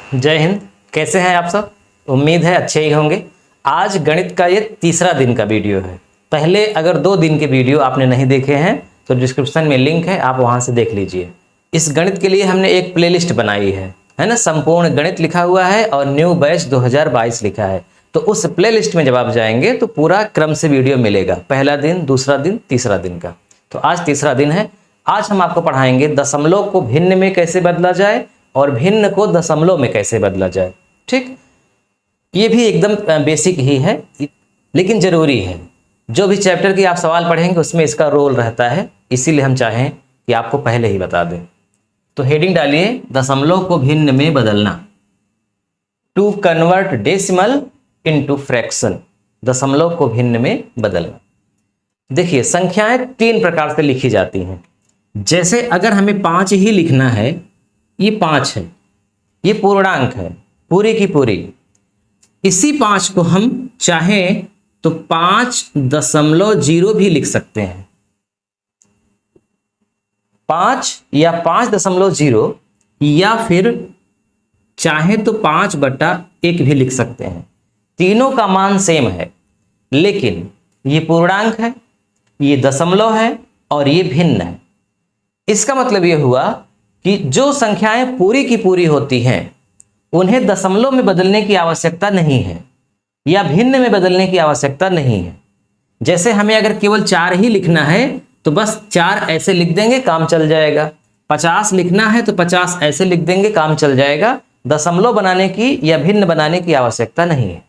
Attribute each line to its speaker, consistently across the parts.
Speaker 1: जय हिंद। कैसे हैं आप सब? उम्मीद है अच्छे ही होंगे। आज गणित का ये तीसरा दिन का वीडियो है। पहले अगर 2 दिन के वीडियो आपने नहीं देखे हैं तो डिस्क्रिप्शन में लिंक है, आप वहां से देख लीजिए। इस गणित के लिए हमने एक प्लेलिस्ट बनाई है ना, संपूर्ण गणित लिखा हुआ है और न्यू बैच 2022 लिखा है। तो उस प्लेलिस्ट में जब आप जाएंगे तो पूरा क्रम से वीडियो मिलेगा, पहला दिन, दूसरा दिन, तीसरा दिन का। तो आज तीसरा दिन है। आज हम आपको पढ़ाएंगे दशमलव को भिन्न में कैसे बदला जाए और भिन्न को दशमलव में कैसे बदला जाए। ठीक, ये भी एकदम बेसिक ही है लेकिन जरूरी है। जो भी चैप्टर की आप सवाल पढ़ेंगे उसमें इसका रोल रहता है, इसीलिए हम चाहें कि आपको पहले ही बता दें। तो हेडिंग डालिए, दशमलव को भिन्न में बदलना, to convert decimal into fraction. दशमलव को भिन्न में बदलना। देखिए, संख्याएं 3 प्रकार से लिखी जाती हैं। जैसे अगर हमें 5 ही लिखना है, ये 5 है, ये पूर्णांक है पूरी की पूरी। इसी 5 को हम चाहें तो 5.0 भी लिख सकते हैं, 5 या 5.0, या फिर चाहे तो 5/1 भी लिख सकते हैं। तीनों का मान सेम है, लेकिन ये पूर्णांक है, ये दशमलव है और ये भिन्न है। इसका मतलब ये हुआ कि जो संख्याएं पूरी की पूरी होती हैं उन्हें दशमलव में बदलने की आवश्यकता नहीं है या भिन्न में बदलने की आवश्यकता नहीं है। जैसे हमें अगर केवल 4 ही लिखना है तो बस 4 ऐसे लिख देंगे, काम चल जाएगा। 50 लिखना है तो 50 ऐसे लिख देंगे, काम चल जाएगा। दशमलव बनाने की या भिन्न बनाने की आवश्यकता नहीं है।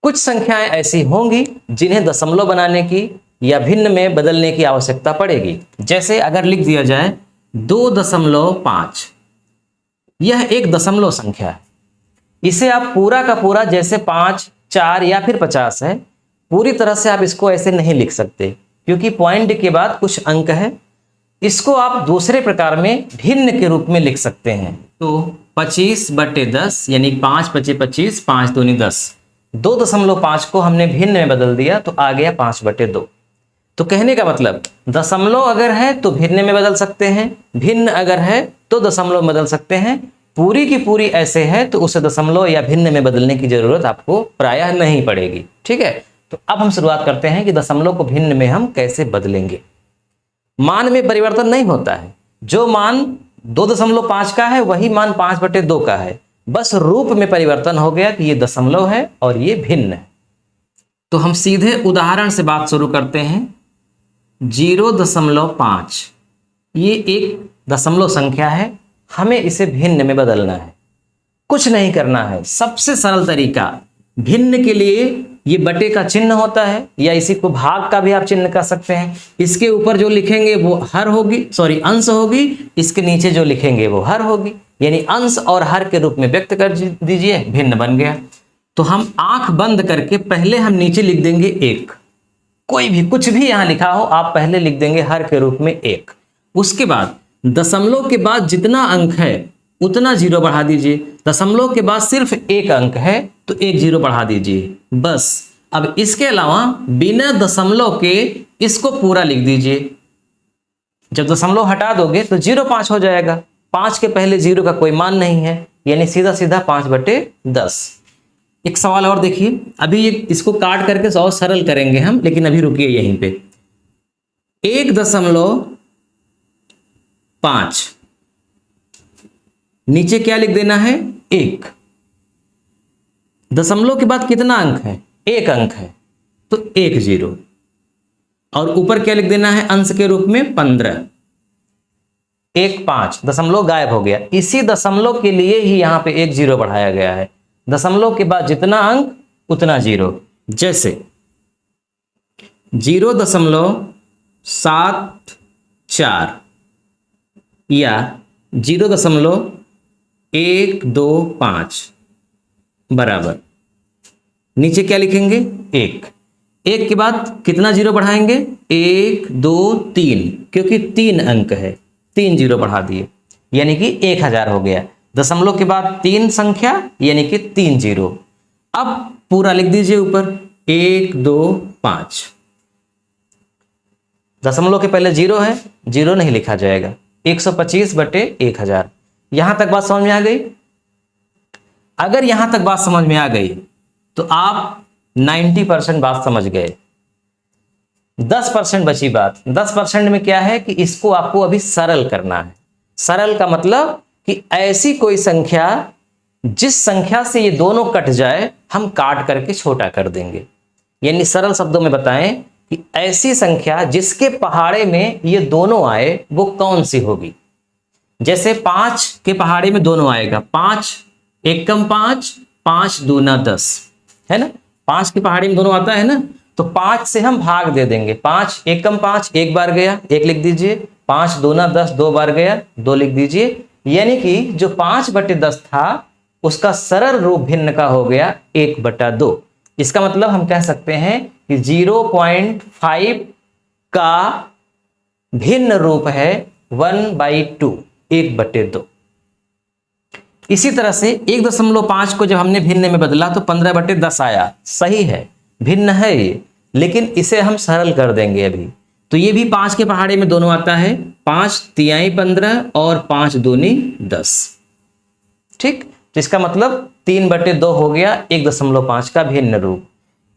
Speaker 1: कुछ संख्याएं ऐसी होंगी जिन्हें दशमलव बनाने की या भिन्न में बदलने की आवश्यकता पड़ेगी। जैसे अगर लिख दिया जाए 2.5, यह एक दशमलव संख्या है। इसे आप पूरा का पूरा जैसे 5, 4 या फिर 50 है, पूरी तरह से आप इसको ऐसे नहीं लिख सकते, क्योंकि पॉइंट के बाद कुछ अंक है। इसको आप दूसरे प्रकार में भिन्न के रूप में लिख सकते हैं। तो 25/10 यानी 5×5 = 25, 5 दूनी 10। 2.5 को हमने भिन्न में बदल दिया तो आ गया 5/2। तो कहने का मतलब, दशमलव अगर है तो भिन्न में बदल सकते हैं, भिन्न अगर है तो दशमलव में बदल सकते हैं। पूरी की पूरी ऐसे है तो उसे दशमलव या भिन्न में बदलने की जरूरत आपको प्रायः नहीं पड़ेगी। ठीक है, तो अब हम शुरुआत करते हैं कि दशमलव को भिन्न में हम कैसे बदलेंगे। मान में परिवर्तन नहीं होता है। जो मान 2.5 का है वही मान 5/2 का है, बस रूप में परिवर्तन हो गया कि ये दशमलव है और ये भिन्न है। तो हम सीधे उदाहरण से बात शुरू करते हैं। 0.5 ये एक दशमलव संख्या है, हमें इसे भिन्न में बदलना है। कुछ नहीं करना है, सबसे सरल तरीका, भिन्न के लिए ये बटे का चिन्ह होता है, या इसी को भाग का भी आप चिन्ह कर सकते हैं। इसके ऊपर जो लिखेंगे वो हर होगी, अंश होगी, इसके नीचे जो लिखेंगे वो हर होगी, यानी अंश और हर के रूप में व्यक्त कर दीजिए, भिन्न बन गया। तो हम आंख बंद करके पहले हम नीचे लिख देंगे 1। कोई भी कुछ भी यहां लिखा हो आप पहले लिख देंगे हर के रूप में 1। उसके बाद दशमलव के बाद जितना अंक है उतना 0 बढ़ा दीजिए। दशमलव के बाद सिर्फ 1 अंक है तो 1 0 बढ़ा दीजिए, बस। अब इसके अलावा बिना दशमलव के इसको पूरा लिख दीजिए। जब दशमलव हटा दोगे तो 0.5 हो जाएगा। 5 के पहले 0 का कोई मान नहीं है, यानी सीधा सीधा 5/10। एक सवाल और देखिए, अभी इसको काट करके और सरल करेंगे हम, लेकिन अभी रुकिए यहीं पे। 1.5 नीचे क्या लिख देना है? 1। दशमलव के बाद कितना अंक है? 1 अंक है तो 1 0, और ऊपर क्या लिख देना है अंश के रूप में? 15। 1 5, दशमलव गायब हो गया। इसी दशमलव के लिए ही यहां पे 1 0 बढ़ाया गया है। दशमलव के बाद जितना अंक उतना 0। जैसे 0.74 या 0.125 बराबर, नीचे क्या लिखेंगे? 1। 1 के बाद कितना 0 बढ़ाएंगे? 1 2 3, क्योंकि 3 अंक है, 3 0 बढ़ा दिए, यानी कि 1000 हो गया। दशमलव के बाद 3 संख्या यानी कि 3 0। अब पूरा लिख दीजिए ऊपर 1 2 5। दशमलव के पहले 0 है, 0 नहीं लिखा जाएगा। 125/1000। यहां तक बात समझ में आ गई? अगर यहां तक बात समझ में आ गई तो आप 90% बात समझ गए। 10% बची बात। 10% में क्या है कि इसको आपको अभी सरल करना है। सरल का मतलब कि ऐसी कोई संख्या जिस संख्या से ये दोनों कट जाए हम काट करके छोटा कर देंगे। यानी सरल शब्दों में बताएं कि ऐसी संख्या जिसके पहाड़े में ये दोनों आए वो कौन सी होगी। जैसे 5 के पहाड़े में दोनों आएगा, 5 एकम 5, 5 दूना 10, है ना। 5 के पहाड़ी में दोनों आता है ना, तो 5 से हम भाग दे देंगे। 5 एकम 5 एक बार गया, 1 लिख दीजिए। 5 दूना 10 2 बार गया, 2 लिख दीजिए। यानी कि जो 5/10 था उसका सरल रूप भिन्न का हो गया 1/2। इसका मतलब हम कह सकते हैं कि 0.5 का भिन्न रूप है 1/2, 1/2। इसी तरह से 1.5 को जब हमने भिन्न में बदला तो 15/10 आया। सही है, भिन्न है ये, लेकिन इसे हम सरल कर देंगे अभी। तो ये भी 5 के पहाड़े में दोनों आता है, 5 तिहाई 15 और 5 दूनी 10। ठीक, तो इसका मतलब 3/2 हो गया 1.5 का भिन्न रूप।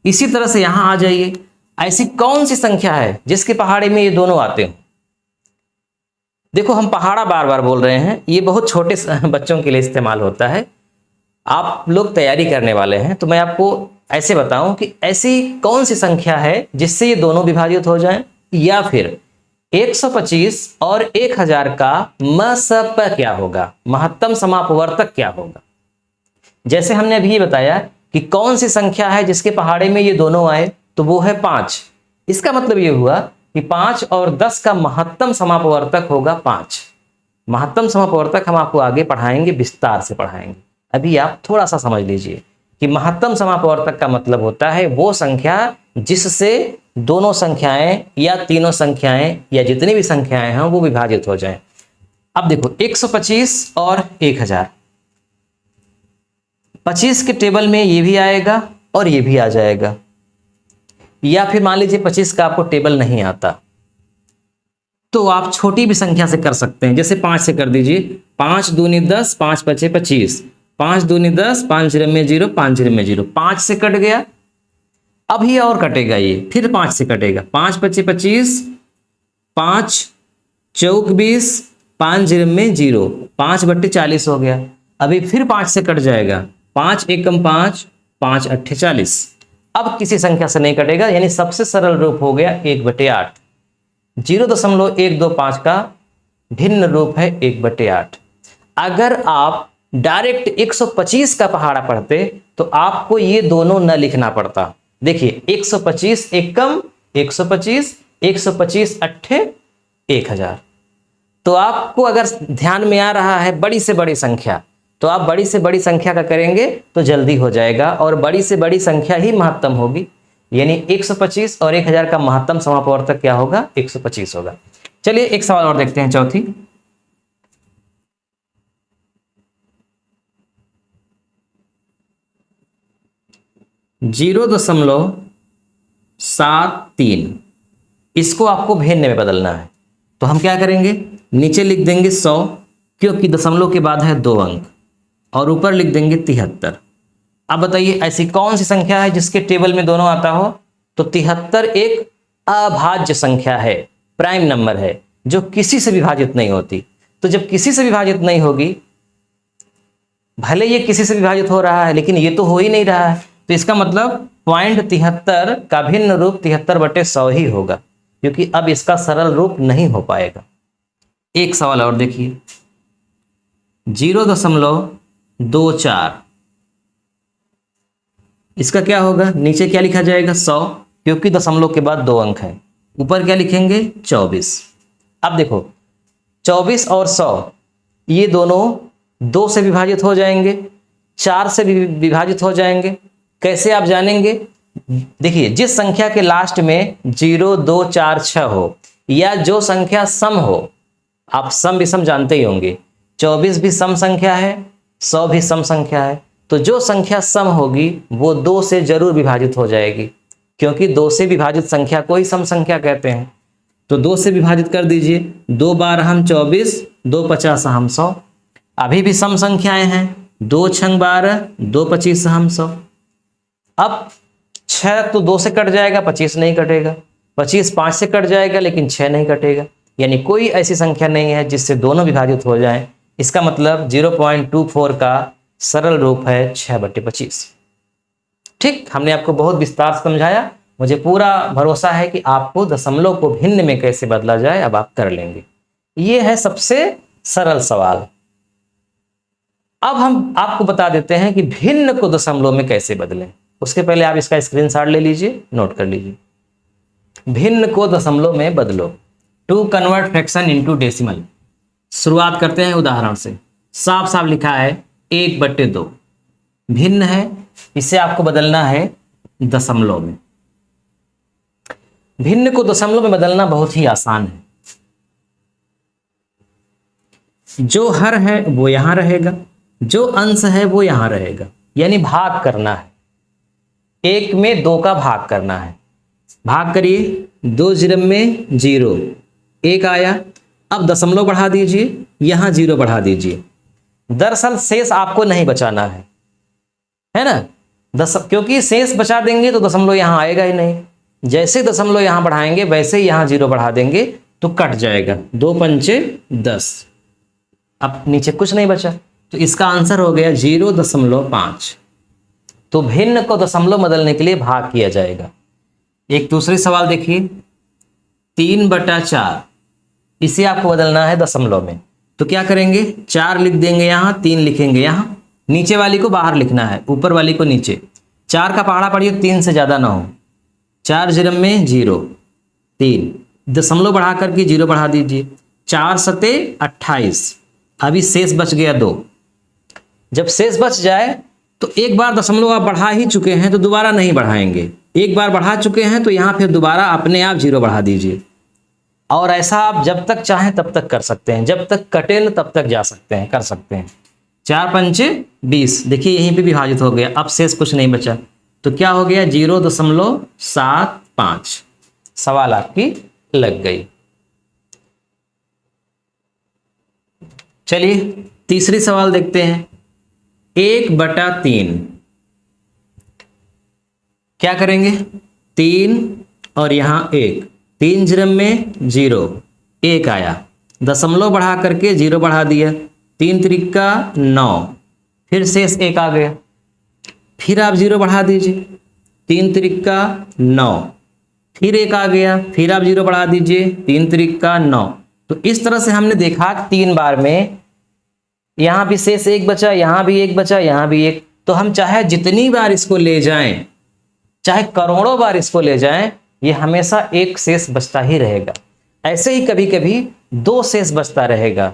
Speaker 1: इसी तरह से यहां आ जाइए, ऐसी कौन सी संख्या है जिसके पहाड़े में ये दोनों आते हो। देखो हम पहाड़ा बार बार बोल रहे हैं, ये बहुत छोटे बच्चों के लिए इस्तेमाल होता है। आप लोग तैयारी करने वाले हैं तो मैं आपको ऐसे बताऊं कि ऐसी कौन सी संख्या है जिससे ये दोनों विभाजित हो जाएं, या फिर 125 और 1000 का मसप क्या होगा, महत्तम समापवर्तक क्या होगा। जैसे हमने अभी ये बताया कि कौन सी संख्या है जिसके पहाड़े में ये दोनों आए, तो वो है 5। इसका मतलब ये हुआ कि 5 और 10 का महत्तम समापवर्तक होगा 5। महत्तम समापवर्तक हम आपको आगे पढ़ाएंगे, विस्तार से पढ़ाएंगे। अभी आप थोड़ा सा समझ लीजिए कि महत्तम समापवर्तक का मतलब होता है वो संख्या जिससे दोनों संख्याएं या तीनों संख्याएं या जितनी भी संख्याएं हैं वो विभाजित हो जाएं। अब देखो 125 और 1000, 25 के टेबल में ये भी आएगा और ये भी आ जाएगा। या फिर मान लीजिए 25 का आपको टेबल नहीं आता तो आप छोटी भी संख्या से कर सकते हैं। जैसे 5 से कर दीजिए, 5 दूनी 10, 5 पचे 25, 5 दूनी 10, 5 0 में 0, 5 0 में 0, 5 से कट गया। अब ये और कटेगा, ये फिर 5 से कटेगा, 5 पचे 25, 5 चौक 20, 5 0 में 0, 5/40 हो गया। अभी फिर 5 से कट जाएगा, 5 एकम 5, 5 अट्ठे 40। अब किसी संख्या से नहीं कटेगा, यानी सबसे सरल रूप हो गया 1/8। 0.125 का भिन्न रूप है 1/8। अगर आप डायरेक्ट 125 का पहाड़ा पढ़ते तो आपको ये दोनों न लिखना पड़ता। देखिए 125 एकम 125, 125 अट्ठे 1000। तो आपको अगर ध्यान में आ रहा है बड़ी से बड़ी संख्या, तो आप बड़ी से बड़ी संख्या का करेंगे तो जल्दी हो जाएगा, और बड़ी से बड़ी संख्या ही महत्तम होगी। यानी 125 और 1000 का महत्तम समापवर्तक क्या होगा, 125 होगा। चलिए एक सवाल और देखते हैं, चौथी। .73, इसको आपको भिन्न में बदलना है। तो हम क्या करेंगे, नीचे लिख देंगे 100, क्योंकि दशमलव के बाद है 2 अंक, और ऊपर लिख देंगे 73। अब बताइए ऐसी कौन सी संख्या है जिसके टेबल में दोनों आता हो। तो 73 एक अभाज्य संख्या है, प्राइम नंबर है, जो किसी से विभाजित नहीं होती। तो जब किसी से विभाजित नहीं होगी, भले ये किसी से विभाजित हो रहा है लेकिन ये तो हो ही नहीं रहा है, तो इसका मतलब 0.73 का भिन्न रूप 73/100 ही होगा, क्योंकि अब इसका सरल रूप नहीं हो पाएगा। एक सवाल और देखिए, 0.24, इसका क्या होगा, नीचे क्या लिखा जाएगा 100, क्योंकि दशमलव के बाद 2 अंक है। ऊपर क्या लिखेंगे 24। अब देखो 24 और 100 ये दोनों 2 से विभाजित हो जाएंगे, 4 से भी विभाजित हो जाएंगे। कैसे आप जानेंगे, देखिए जिस संख्या के लास्ट में 0, 2, 4, 6 हो, या जो संख्या सम हो, आप सम विषम जानते ही होंगे, 24 भी सम संख्या है, 100 भी सम संख्या है। तो जो संख्या सम होगी वो 2 से जरूर विभाजित हो जाएगी, क्योंकि 2 से विभाजित संख्या को ही सम संख्या कहते हैं। तो 2 से विभाजित कर दीजिए, 2 बार हम 24, 2 50 हम 100। अभी भी सम संख्याएं हैं, 2 छंग 12, 2 25 हम 100। अब 6 तो 2 से कट जाएगा, 25 नहीं कटेगा। 25 5 से कट जाएगा, लेकिन 6 नहीं कटेगा। यानी कोई ऐसी संख्या नहीं है जिससे दोनों विभाजित हो जाएं। इसका मतलब 0.24 का सरल रूप है 6/25। ठीक, हमने आपको बहुत विस्तार से समझाया। मुझे पूरा भरोसा है कि आपको दशमलव को भिन्न में कैसे बदला जाए अब आप कर लेंगे। ये है सबसे सरल सवाल। अब हम आपको बता देते हैं कि भिन्न को दशमलव में कैसे बदलें। उसके पहले आप इसका स्क्रीनशॉट ले लीजिए, नोट कर लीजिए। भिन्न को दशमलव में बदलो, to convert fraction into decimal. शुरुआत करते हैं उदाहरण से। साफ साफ लिखा है 1/2 भिन्न है, इसे आपको बदलना है दशमलव में। भिन्न को दशमलव में बदलना बहुत ही आसान है। जो हर है वो यहां रहेगा, जो अंश है वो यहां रहेगा, यानी भाग करना है। 1 में 2 का भाग करना है। भाग करिए, 2 0 में 0, 1 आया। अब दशमलव बढ़ा दीजिए, यहां 0 बढ़ा दीजिए। दरअसल शेष आपको नहीं बचाना है ना। क्योंकि शेष बचा देंगे तो दशमलव यहां आएगा ही नहीं। जैसे दशमलव यहां बढ़ाएंगे वैसे ही यहां 0 बढ़ा देंगे तो कट जाएगा। 2 पंचे 10, अब नीचे कुछ नहीं बचा, तो इसका आंसर हो गया 0.5। तो भिन्न को दशमलव बदलने के लिए भाग किया जाएगा। एक दूसरी सवाल देखिए, 3/4, इसे आपको बदलना है दशमलव में। तो क्या करेंगे, 4 लिख देंगे यहां, 3 लिखेंगे यहां। नीचे वाली को बाहर लिखना है, ऊपर वाली को नीचे। 4 का पहाड़ा पढ़िए, 3 से ज्यादा ना हो। 4 0 में 0, 3, दशमलव बढ़ा करके 0 बढ़ा दीजिए। 4 सते 28, अभी शेष बच गया 2। जब शेष बच जाए तो एक बार दशमलव आप बढ़ा ही चुके हैं तो दोबारा नहीं बढ़ाएंगे। एक बार बढ़ा चुके हैं तो यहाँ फिर दोबारा अपने आप 0 बढ़ा दीजिए। और ऐसा आप जब तक चाहें तब तक कर सकते हैं, जब तक कटे न तब तक जा सकते हैं, कर सकते हैं। 4 पंचे 20, देखिए यहीं पे विभाजित हो गया, अब शेष कुछ नहीं बचा। तो क्या हो गया, 0.75। सवाल आपकी लग गई। चलिए तीसरी सवाल देखते हैं। 1/3, क्या करेंगे, 3 और यहां 1, 3 0 में 0, 1 आया। दशमलव बढ़ा करके 0 बढ़ा दिया। 3 त्रिका 9, फिर शेष 1 आ गया। फिर आप 0 बढ़ा दीजिए, 3 त्रिका 9, फिर 1 आ गया। फिर आप 0 बढ़ा दीजिए, 3 त्रिका 9। तो इस तरह से हमने देखा 3 बार में यहां भी शेष 1 बचा, यहां भी 1 बचा, यहां भी 1। तो हम चाहे जितनी बार इसको ले जाएं, चाहे करोड़ों बार इसको ले जाएं, ये हमेशा 1 शेष बचता ही रहेगा। ऐसे ही कभी कभी 2 शेष बचता रहेगा,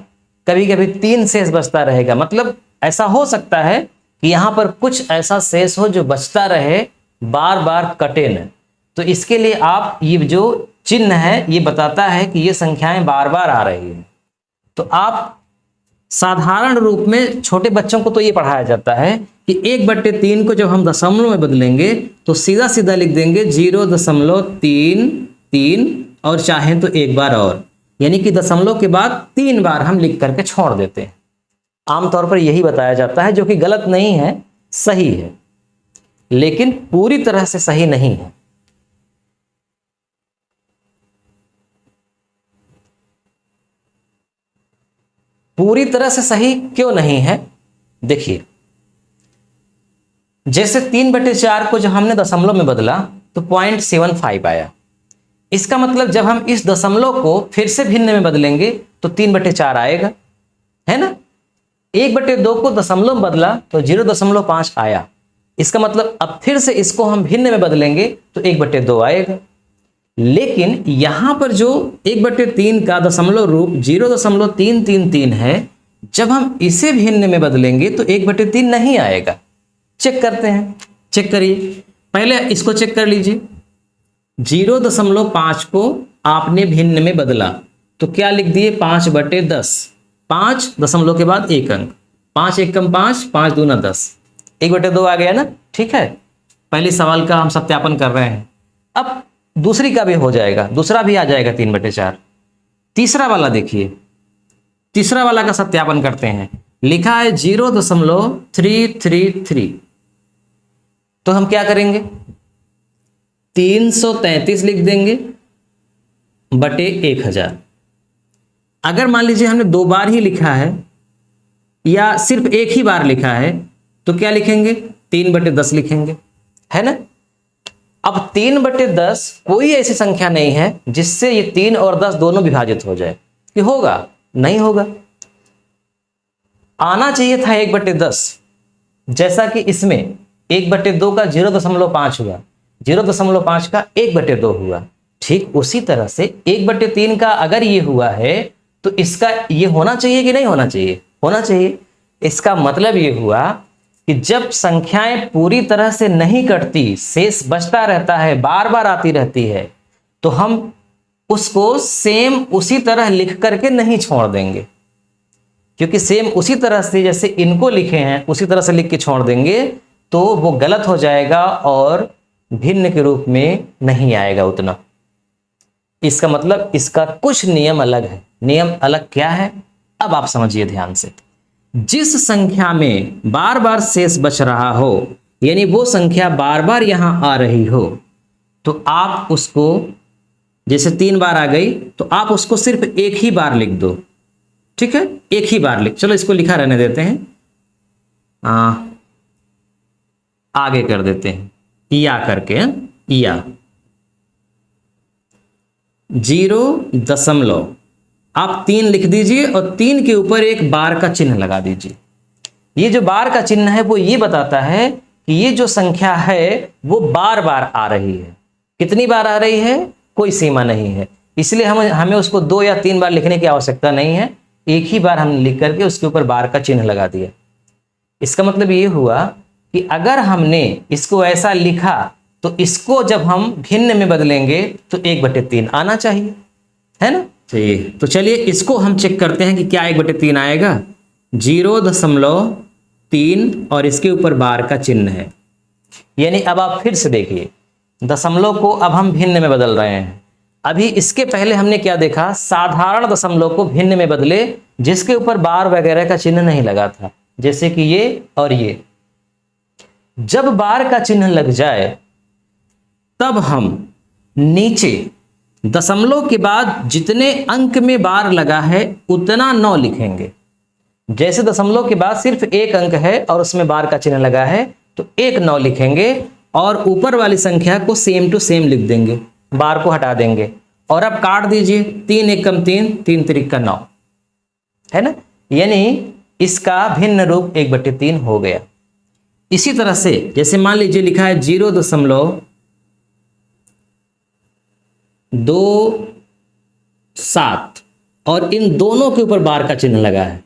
Speaker 1: कभी कभी 3 शेष बचता रहेगा। मतलब ऐसा हो सकता है कि यहां पर कुछ ऐसा शेष हो जो बचता रहे, बार बार कटे न। तो इसके लिए आप ये जो चिन्ह है ये बताता है कि ये संख्याएं बार बार आ रही है। तो आप साधारण रूप में छोटे बच्चों को तो ये पढ़ाया जाता है कि 1/3 को जब हम दशमलव में बदलेंगे तो सीधा सीधा लिख देंगे 0.33 और चाहें तो एक बार और, यानी कि दशमलव के बाद 3 बार हम लिख करके छोड़ देते हैं। आमतौर पर यही बताया जाता है, जो कि गलत नहीं है, सही है, लेकिन पूरी तरह से सही नहीं है। पूरी तरह से सही क्यों नहीं है, देखिए जैसे 3/4 को जब हमने दशमलव में बदला तो 0.75 आया। इसका मतलब जब हम इस दशमलव को फिर से भिन्न में बदलेंगे तो 3/4 आएगा, है ना। 1/2 को दशमलव में बदला तो 0.5 आया। इसका मतलब अब फिर से इसको हम भिन्न में बदलेंगे तो 1/2 आएगा। लेकिन यहां पर जो 1/3 का दशमलव रूप 0.333 है, जब हम इसे भिन्न में बदलेंगे तो 1/3 नहीं आएगा। चेक करते हैं, चेक करिए। पहले इसको चेक कर लीजिए। 0.5 को आपने भिन्न में बदला तो क्या लिख दिए, 5/10। 5 दशमलव के बाद 1 अंक, 5 1 कम 5, 5 दूना 10, 1/2 आ गया ना। ठीक है, पहले सवाल का हम सत्यापन कर रहे हैं। अब दूसरी का भी हो जाएगा, दूसरा भी आ जाएगा 3/4। तीसरा वाला देखिए, तीसरा वाला का सत्यापन करते हैं। लिखा है 0.333, तो हम क्या करेंगे 333 लिख देंगे बटे 1000। अगर मान लीजिए हमने 2 बार ही लिखा है या सिर्फ एक ही बार लिखा है तो क्या लिखेंगे 3/10 लिखेंगे, है ना। अब 3/10 कोई ऐसी संख्या नहीं है जिससे ये 3 और 10 दोनों विभाजित हो जाए, कि होगा, नहीं होगा। आना चाहिए था 1/10, जैसा कि इसमें 1/2 का 0.5 हुआ, 0.5 का 1/2 हुआ। ठीक उसी तरह से 1/3 का अगर ये हुआ है तो इसका ये होना चाहिए कि नहीं होना चाहिए, होना चाहिए। इसका मतलब ये हुआ कि जब संख्याएं पूरी तरह से नहीं कटती, शेष बचता रहता है, बार बार आती रहती है, तो हम उसको सेम उसी तरह लिख करके नहीं छोड़ देंगे, क्योंकि सेम उसी तरह से जैसे इनको लिखे हैं उसी तरह से लिख के छोड़ देंगे तो वो गलत हो जाएगा और भिन्न के रूप में नहीं आएगा उतना। इसका मतलब इसका कुछ नियम अलग है। नियम अलग क्या है, अब आप समझिए ध्यान से। जिस संख्या में बार बार शेष बच रहा हो, यानी वो संख्या बार बार यहां आ रही हो, तो आप उसको, जैसे 3 बार आ गई तो आप उसको सिर्फ एक ही बार लिख दो, ठीक है, एक ही बार लिख। चलो इसको लिखा रहने देते हैं, आगे कर देते हैं या करके, या 0. आप 3 लिख दीजिए और 3 के ऊपर एक बार का चिन्ह लगा दीजिए। ये जो बार का चिन्ह है वो ये बताता है कि ये जो संख्या है वो बार बार आ रही है। कितनी बार आ रही है कोई सीमा नहीं है, इसलिए हमें उसको 2 या 3 बार लिखने की आवश्यकता नहीं है, एक ही बार हमने लिख करके उसके ऊपर बार का चिन्ह लगा दिया। इसका मतलब ये हुआ कि अगर हमने इसको ऐसा लिखा तो इसको जब हम भिन्न में बदलेंगे तो 1/3 आना चाहिए, है ना। तो चलिए इसको हम चेक करते हैं कि क्या 1/3 आएगा। 0.3 और इसके ऊपर बार का चिन्ह है, यानी अब आप फिर से देखिए, दशमलव को अब हम भिन्न में बदल रहे हैं। अभी इसके पहले हमने क्या देखा, साधारण दशमलव को भिन्न में बदले जिसके ऊपर बार वगैरह का चिन्ह नहीं लगा था, जैसे कि ये और ये। जब बार का चिन्ह लग जाए तब हम नीचे दशमलव के बाद जितने अंक में बार लगा है उतना 9 लिखेंगे। जैसे दशमलव के बाद सिर्फ एक अंक है और उसमें बार का चिन्ह लगा है तो 9 लिखेंगे और ऊपर वाली संख्या को सेम टू सेम लिख देंगे, बार को हटा देंगे और अब काट दीजिए। 3 एकम 3, 3 त्रिक का 9, है ना। यानी इसका भिन्न रूप 1/3 हो गया। इसी तरह से जैसे मान लीजिए लिखा है 0.27 और इन दोनों के ऊपर बार का चिन्ह लगा है,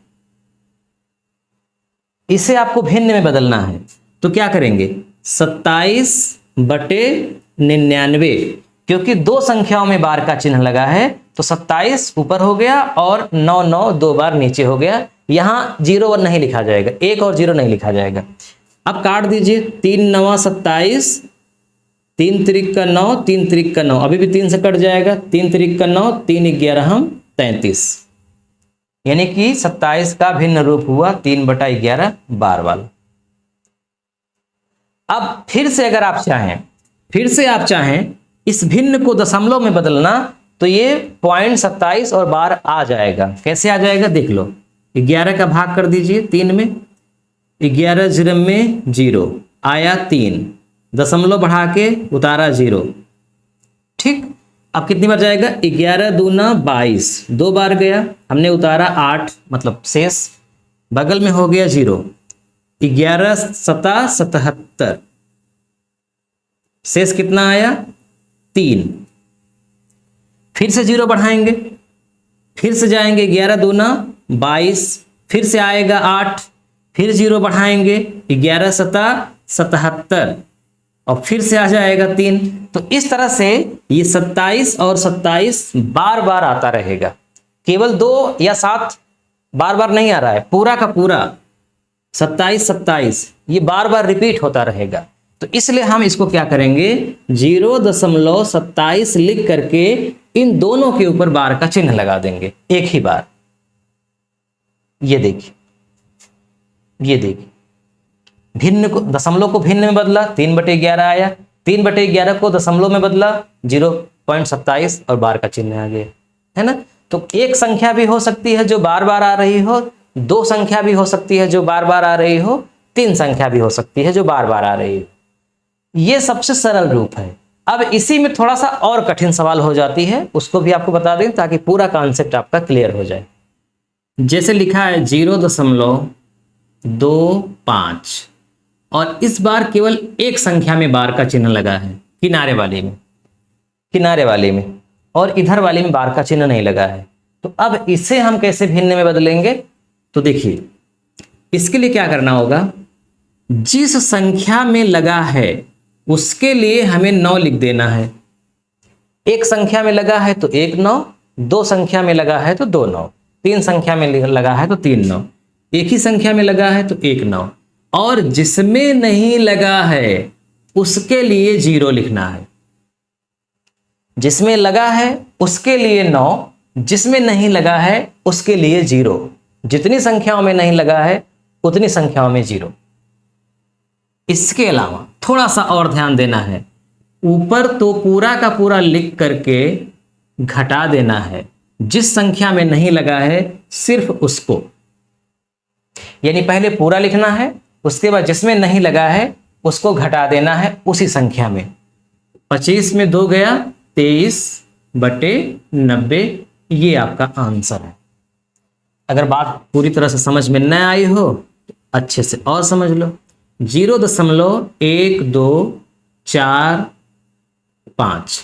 Speaker 1: इसे आपको भिन्न में बदलना है तो क्या करेंगे 27/99, क्योंकि 2 संख्याओं में बार का चिन्ह लगा है तो 27 ऊपर हो गया और 9 2 बार नीचे हो गया। यहां 0 नहीं लिखा जाएगा, 1 और 0 नहीं लिखा जाएगा। अब काट दीजिए, 3 9 27, 3 त्रिक का 9, 3 त्रिक का 9, अभी भी 3 से कट जाएगा, 3 त्रिक का 9, 3 11 33, यानी कि 27 का भिन्न रूप हुआ 3/11 बार वाला। अब फिर से अगर आप चाहें इस भिन्न को दशमलव में बदलना तो ये 0.27 और बार आ जाएगा। कैसे आ जाएगा देख लो, 11 का भाग कर दीजिए 3 में, 11 0 में 0 आया 3, दशमलव बढ़ा के उतारा 0, ठीक। अब कितनी बार जाएगा, 11 दूना 22, 2 बार गया, हमने उतारा 8, मतलब शेष बगल में हो गया 0, 11 7 77, शेष कितना आया 3। फिर से 0 बढ़ाएंगे, फिर से जाएंगे 11 दूना 22, फिर से आएगा 8, फिर 0 बढ़ाएंगे 11 7 77 और फिर से आ जाएगा 3। तो इस तरह से ये 27 और 27 बार बार आता रहेगा, केवल 2 या 7 बार बार नहीं आ रहा है, पूरा का पूरा 27 27 ये बार बार रिपीट होता रहेगा। तो इसलिए हम इसको क्या करेंगे, 0.27 लिख करके इन दोनों के ऊपर बार का चिन्ह लगा देंगे एक ही बार। ये देखिए ये देखिए भिन्न को, दशमलव को भिन्न में बदला 3/11 आया, 3/11 को दशमलव में बदला 0.27 और बार का चिन्ह आ गया, है ना। तो एक संख्या भी हो सकती है जो बार बार आ रही हो, दो संख्या भी हो सकती है जो बार बार आ रही हो, तीन संख्या भी हो सकती है जो बार बार आ रही हो। ये सबसे सरल रूप है। अब इसी में थोड़ा सा और कठिन सवाल हो जाती है, उसको भी आपको बता दें ताकि पूरा कॉन्सेप्ट आपका क्लियर हो जाए। जैसे लिखा है 0.25 और इस बार केवल एक संख्या में बार का चिन्ह लगा है, किनारे वाले में, और इधर वाले में बार का चिन्ह नहीं लगा है। तो अब इसे हम कैसे भिन्न में बदलेंगे? तो देखिए इसके लिए क्या करना होगा, जिस संख्या में लगा है उसके लिए हमें 9 लिख देना है। एक संख्या में लगा है तो 1 9, दो संख्या में लगा है तो 2 9, तीन संख्या में लगा है तो 3 9, एक ही संख्या में लगा है तो 1 9, और जिसमें नहीं लगा है उसके लिए 0 लिखना है। जिसमें लगा है उसके लिए 9, जिसमें नहीं लगा है उसके लिए 0। जितनी संख्याओं में नहीं लगा है उतनी संख्याओं में 0। इसके अलावा थोड़ा सा और ध्यान देना है, ऊपर तो पूरा का पूरा लिख करके घटा देना है, जिस संख्या में नहीं लगा है सिर्फ उसको, यानी पहले पूरा लिखना है, उसके बाद जिसमें नहीं लगा है उसको घटा देना है उसी संख्या में। 25 में 2 गया 23/90, ये आपका आंसर है। अगर बात पूरी तरह से समझ में न आई हो तो अच्छे से और समझ लो। 0.1245,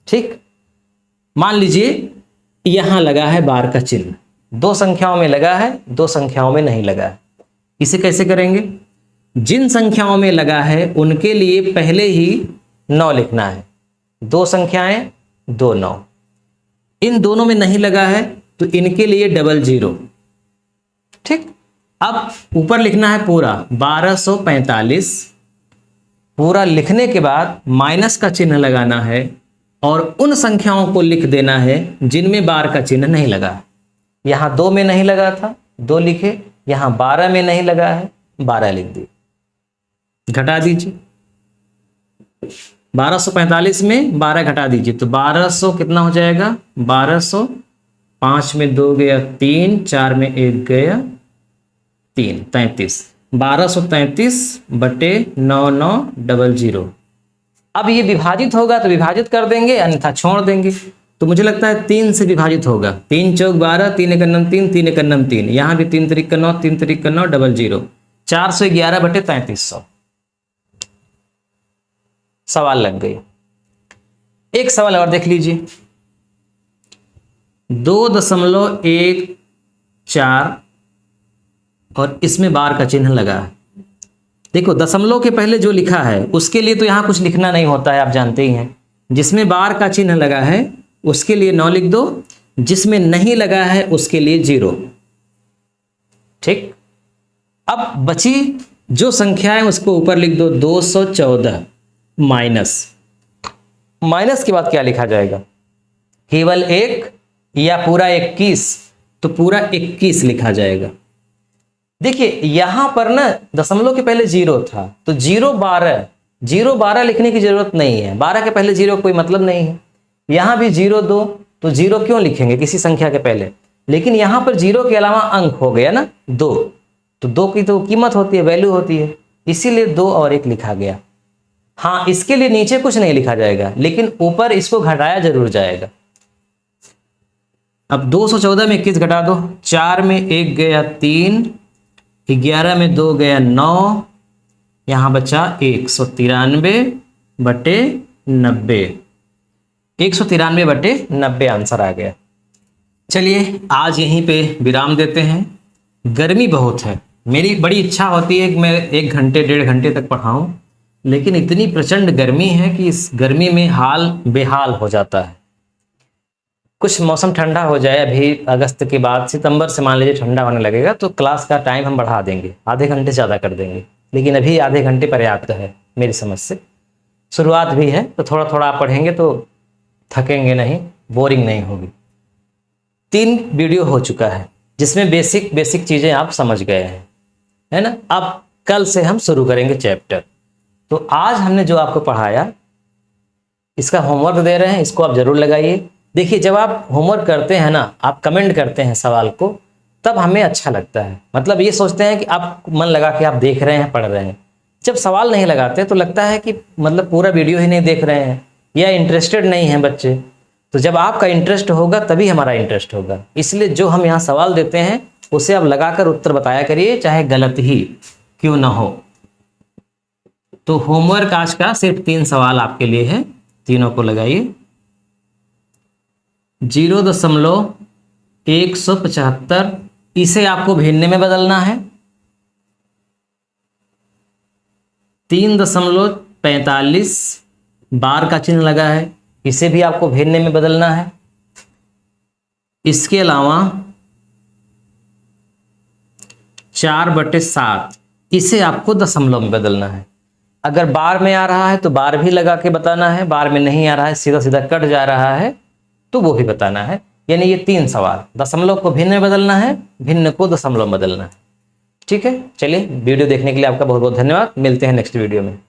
Speaker 1: ठीक। मान लीजिए यहां लगा है बार का चिन्ह, दो संख्याओं में लगा है, दो संख्याओं में नहीं लगा है। इसे कैसे करेंगे? जिन संख्याओं में लगा है उनके लिए पहले ही 9 लिखना है। दो संख्याएं 2 9, इन दोनों में नहीं लगा है तो इनके लिए 00, ठीक। अब ऊपर लिखना है पूरा 1245, पूरा लिखने के बाद माइनस का चिन्ह लगाना है और उन संख्याओं को लिख देना है जिनमें बार का चिन्ह नहीं लगा। यहां 2 में नहीं लगा था 2 लिखे, यहां 12 में नहीं लगा है 12 लिख दिए। घटा दीजिए, 1245 में 12 घटा दीजिए तो 1200 कितना हो जाएगा? 1200, 5 में 2 गया 3, 4 में 1 गया 3, 33। 1233/9900। अब ये विभाजित होगा तो विभाजित कर देंगे, अन्यथा छोड़ देंगे। तो मुझे लगता है 3 से विभाजित होगा। 3 चौक 12, 3 एक 9 3, 3 एक 9 3, यहाँ भी 3 3 9, 3 3 9, 00, 411/3300। सवाल लग गई। एक सवाल और देख लीजिए, 2.14 और इसमें बार का चिन्ह लगा है। देखो दशमलव के पहले जो लिखा है उसके लिए तो यहां कुछ लिखना नहीं होता है, आप जानते ही हैं। जिसमें बार का चिन्ह लगा है उसके लिए 9 लिख दो, जिसमें नहीं लगा है उसके लिए 0, ठीक। अब बची जो संख्या है उसको ऊपर लिख दो 214 माइनस के बाद क्या लिखा जाएगा? केवल 1 या पूरा 21? तो पूरा 21 लिखा जाएगा। देखिए यहां पर ना दशमलव के पहले 0 था तो 0 12 लिखने की जरूरत नहीं है। 12 के पहले 0 कोई मतलब नहीं है। यहां भी 0 2 तो 0 क्यों लिखेंगे किसी संख्या के पहले? लेकिन यहां पर 0 के अलावा अंक हो गया ना 2, तो 2 की तो कीमत होती है, वैल्यू होती है, इसीलिए 2 और 1 लिखा गया। हाँ, इसके लिए नीचे कुछ नहीं लिखा जाएगा लेकिन ऊपर इसको घटाया जरूर जाएगा। अब 214 में 21 घटा दो, 4 में 1 गया 3, 11 में 2 गया 9, यहां बचा 193/90, 193/90 आंसर आ गया। चलिए आज यहीं पे विराम देते हैं। गर्मी बहुत है, मेरी बड़ी इच्छा होती है कि मैं 1 घंटे 1.5 घंटे तक पढ़ाऊं, लेकिन इतनी प्रचंड गर्मी है कि इस गर्मी में हाल बेहाल हो जाता है। कुछ मौसम ठंडा हो जाए, अभी अगस्त के बाद सितंबर से मान लीजिए ठंडा होने लगेगा तो क्लास का टाइम हम बढ़ा देंगे, आधे घंटे ज़्यादा कर देंगे, लेकिन अभी आधे घंटे पर्याप्त है मेरी समझ से। शुरुआत भी है तो थोड़ा थोड़ा आप पढ़ेंगे तो थकेंगे नहीं, बोरिंग नहीं होगी। 3 वीडियो हो चुका है जिसमें बेसिक चीज़ें आप समझ गए हैं। है ना। अब कल से हम शुरू करेंगे चैप्टर। तो आज हमने जो आपको पढ़ाया इसका होमवर्क दे रहे हैं, इसको आप जरूर लगाइए। देखिए जब आप होमवर्क करते हैं ना, आप कमेंट करते हैं सवाल को, तब हमें अच्छा लगता है। मतलब ये सोचते हैं कि आप मन लगा के आप देख रहे हैं, पढ़ रहे हैं। जब सवाल नहीं लगाते तो लगता है कि मतलब पूरा वीडियो ही नहीं देख रहे हैं या इंटरेस्टेड नहीं हैं बच्चे। तो जब आपका इंटरेस्ट होगा तभी हमारा इंटरेस्ट होगा। इसलिए जो हम यहाँ सवाल देते हैं उसे आप लगाकर उत्तर बताया करिए, चाहे गलत ही क्यों ना हो। तो होमवर्क आज का सिर्फ 3 सवाल आपके लिए है, तीनों को लगाइए। 0.175 इसे आपको भिन्न में बदलना है। 3.45 बार का चिन्ह लगा है, इसे भी आपको भिन्न में बदलना है। इसके अलावा 4/7 इसे आपको दशमलव में बदलना है। अगर बार में आ रहा है तो बार भी लगा के बताना है, बार में नहीं आ रहा है सीधा सीधा कट जा रहा है तो वो भी बताना है। यानी ये 3 सवाल, दशमलव को भिन्न में बदलना है, भिन्न को दशमलव में बदलना है। ठीक है, चलिए वीडियो देखने के लिए आपका बहुत बहुत धन्यवाद। मिलते हैं नेक्स्ट वीडियो में।